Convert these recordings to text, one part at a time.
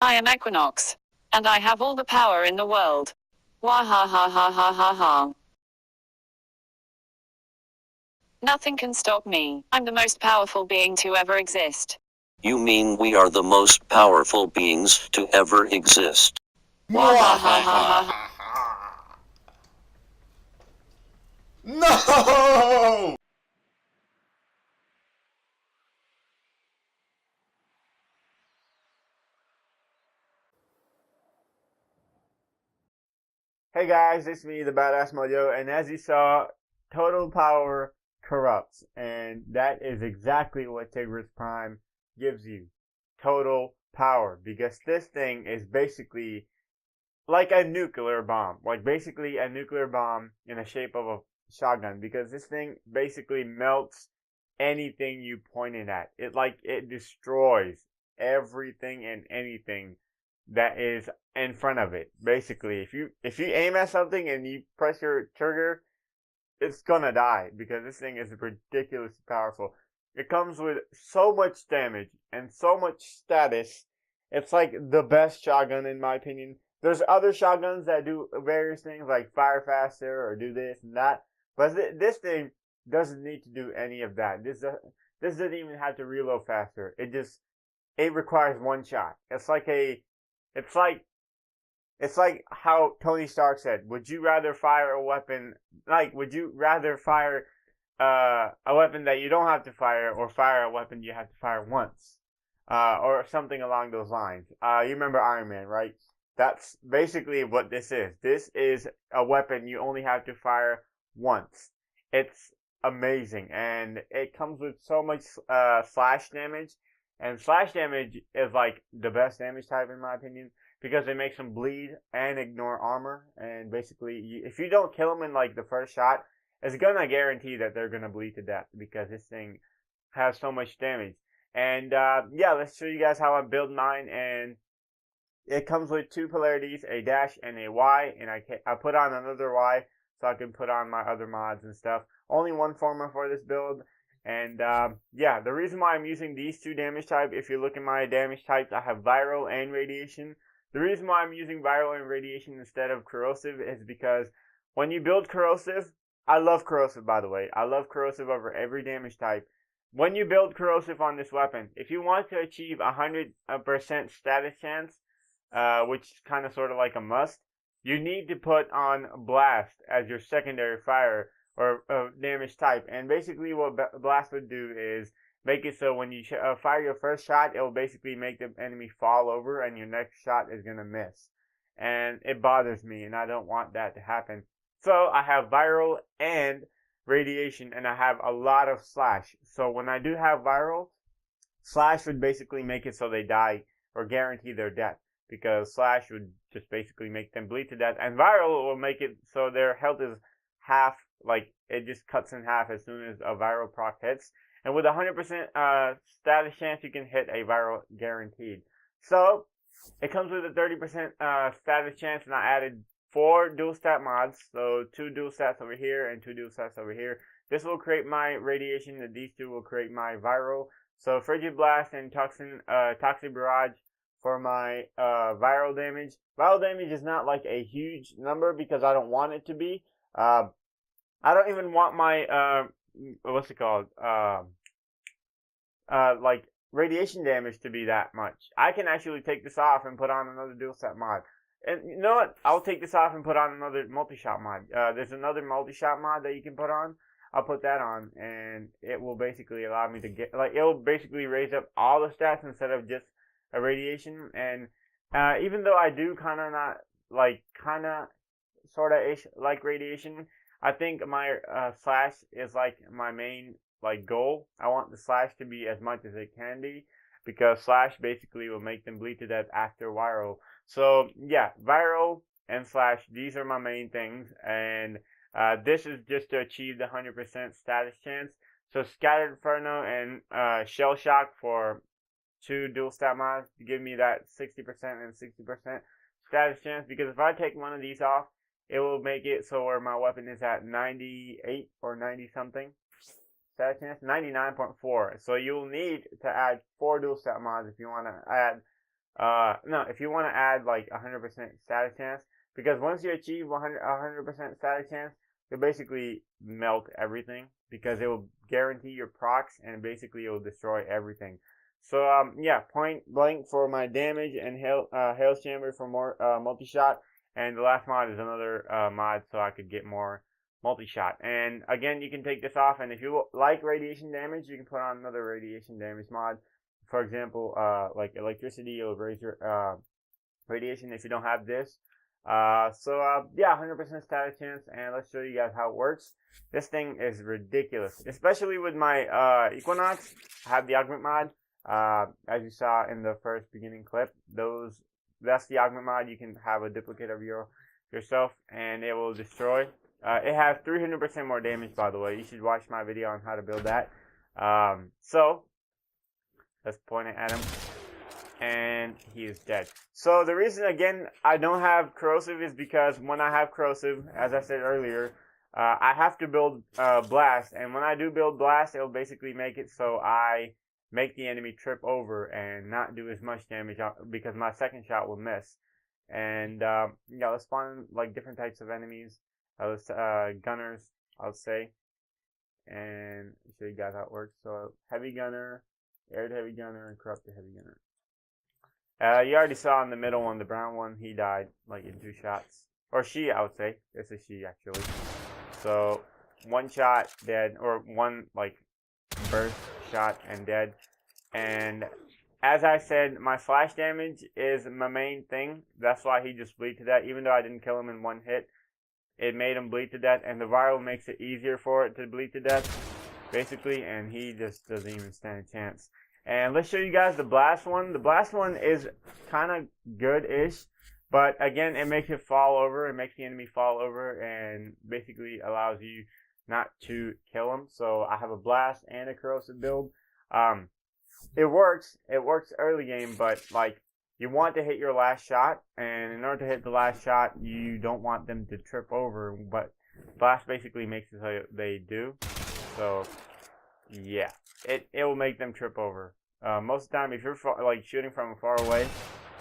I am Equinox. And I have all the power in the world. Wah ha ha ha ha ha ha. Nothing can stop me. I'm the most powerful being to ever exist. You mean we are the most powerful beings to ever exist? Wah ha ha ha ha ha. No! Hey guys, it's me, the Badass Mojo, and as you saw, total power corrupts, and that is exactly what Tigris Prime gives you. Total power, because this thing is basically like a nuclear bomb, like basically a nuclear bomb in the shape of a shotgun, because this thing basically melts anything you point it at. It destroys everything and anything that is in front of it. Basically, if you aim at something and you press your trigger, it's gonna die because this thing is ridiculously powerful. It comes with so much damage and so much status. It's like the best shotgun in my opinion. There's other shotguns that do various things like fire faster or do this and that, but this thing doesn't need to do any of that. This doesn't even have to reload faster. It requires one shot. It's like it's like how Tony Stark said, would you rather fire a weapon, would you rather fire a weapon that you don't have to fire or fire a weapon you have to fire once? Or something along those lines. You remember Iron Man, right? That's basically what this is. This is a weapon you only have to fire once. It's amazing, and it comes with so much slash damage, and slash damage is like the best damage type in my opinion because it makes them bleed and ignore armor. And basically, if you don't kill them in like the first shot, it's gonna guarantee that they're gonna bleed to death because this thing has so much damage. And yeah, let's show you guys how I build mine. And it comes with two polarities, a dash and a Y, and I put on another Y so I can put on my other mods and stuff. Only one format for this build. And yeah, the reason why I'm using these two damage type, if you look at my damage types, I have viral and radiation. The reason why I'm using viral and radiation instead of corrosive is because when you build corrosive, I love corrosive by the way. I love corrosive over every damage type. When you build corrosive on this weapon, if you want to achieve 100% status chance, which is kind of sort of like a must, you need to put on blast as your secondary fire or damage type. And basically what blast would do is make it so when you fire your first shot, it will basically make the enemy fall over and your next shot is going to miss. And it bothers me and I don't want that to happen. So I have viral and radiation, and I have a lot of slash. So when I do have viral, slash would basically make it so they die or guarantee their death, because slash would just basically make them bleed to death, and viral will make it so their health is half, like it just cuts in half as soon as a viral proc hits. And with 100% status chance, you can hit a viral guaranteed. So it comes with a 30% status chance, and I added 4 dual stat mods, so 2 dual stats over here and 2 dual stats over here. This will create my radiation, and these 2 will create my viral. So Frigid Blast and Toxic Barrage for my viral damage. Viral damage is not like a huge number because I don't want it to be. I don't even want my what's it called? Like radiation damage to be that much. I can actually take this off and put on another dual stat mod. And you know what? I'll take this off and put on another multi-shot mod. There's another multi-shot mod that you can put on. I'll put that on, and it will basically allow me to get, like, it will basically raise up all the stats instead of just a radiation. And even though I do kind of not, like, kind of sort of ish like radiation, I think my slash is like my main like goal. I want the slash to be as much as it can be, because slash basically will make them bleed to death after viral. So yeah, viral and slash, these are my main things. And this is just to achieve the 100% status chance. So Scattered Inferno and Shell Shock for 2 dual stat mods to give me that 60% and 60% status chance. Because if I take one of these off, it will make it so where my weapon is at 98 or 90 something status chance, 99.4. So you'll need to add 4 dual stat mods if you want to add No, if you want to add like 100% static chance, because once you achieve 100% static chance, you'll basically melt everything, because it will guarantee your procs, and basically it will destroy everything. So yeah, point blank for my damage, and hail's chamber for more multi-shot, and the last mod is another mod so I could get more multi-shot. And again, you can take this off, and if you like radiation damage, you can put on another radiation damage mod. For example, like electricity, it'll raise your radiation if you don't have this. Yeah, 100% static chance, and let's show you guys how it works. This thing is ridiculous, especially with my Equinox. I have the augment mod, as you saw in the first beginning clip. That's the augment mod. You can have a duplicate of yourself, and it will destroy. It has 300% more damage, by the way. You should watch my video on how to build that. So let's point it at him, and he is dead. So the reason, again, I don't have corrosive is because when I have corrosive, as I said earlier, I have to build blast, and when I do build blast, it will basically make it so I make the enemy trip over and not do as much damage, because my second shot will miss. And yeah, let's spawn like different types of enemies. Gunners, I'll say, and show you guys how it works. So heavy gunner, aired heavy gunner, and corrupted heavy gunner. You already saw in the middle one, the brown one, he died like in 2 shots. Or she, I would say. It's a she, actually. So 1 shot, dead, or 1 like burst shot and dead. And as I said, my slash damage is my main thing. That's why he just bleed to death. Even though I didn't kill him in 1 hit, it made him bleed to death, and the viral makes it easier for it to bleed to death, basically, and he just doesn't even stand a chance. And let's show you guys the blast one. The blast one is kind of good-ish, but again, it makes it fall over. It makes the enemy fall over, and basically allows you not to kill him. So I have a blast and a corrosive build. It works early game, but like, you want to hit your last shot, and in order to hit the last shot, you don't want them to trip over, but blast basically makes it so they do. So yeah, it will make them trip over. Most of the time, if you're like shooting from far away,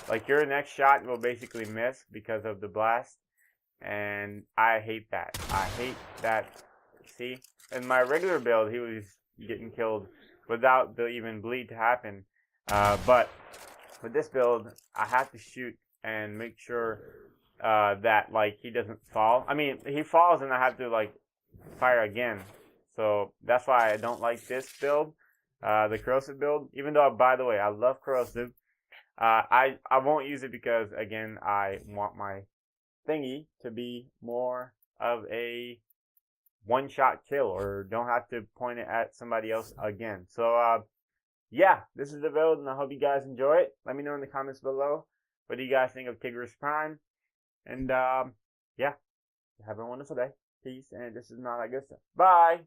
like your next shot will basically miss because of the blast, and I hate that. I hate that. See, in my regular build, he was getting killed without the even bleed to happen, but with this build, I have to shoot and make sure that like he doesn't fall. I mean, he falls and I have to like fire again. So that's why I don't like this build, the corrosive build. Even though, by the way, I love corrosive, I won't use it because, again, I want my thingy to be more of a one-shot kill, or don't have to point it at somebody else again. So yeah, this is the build, and I hope you guys enjoy it. Let me know in the comments below what do you guys think of Tigris Prime. And yeah, have a wonderful day. Peace, and this is Not That Good Stuff. Bye!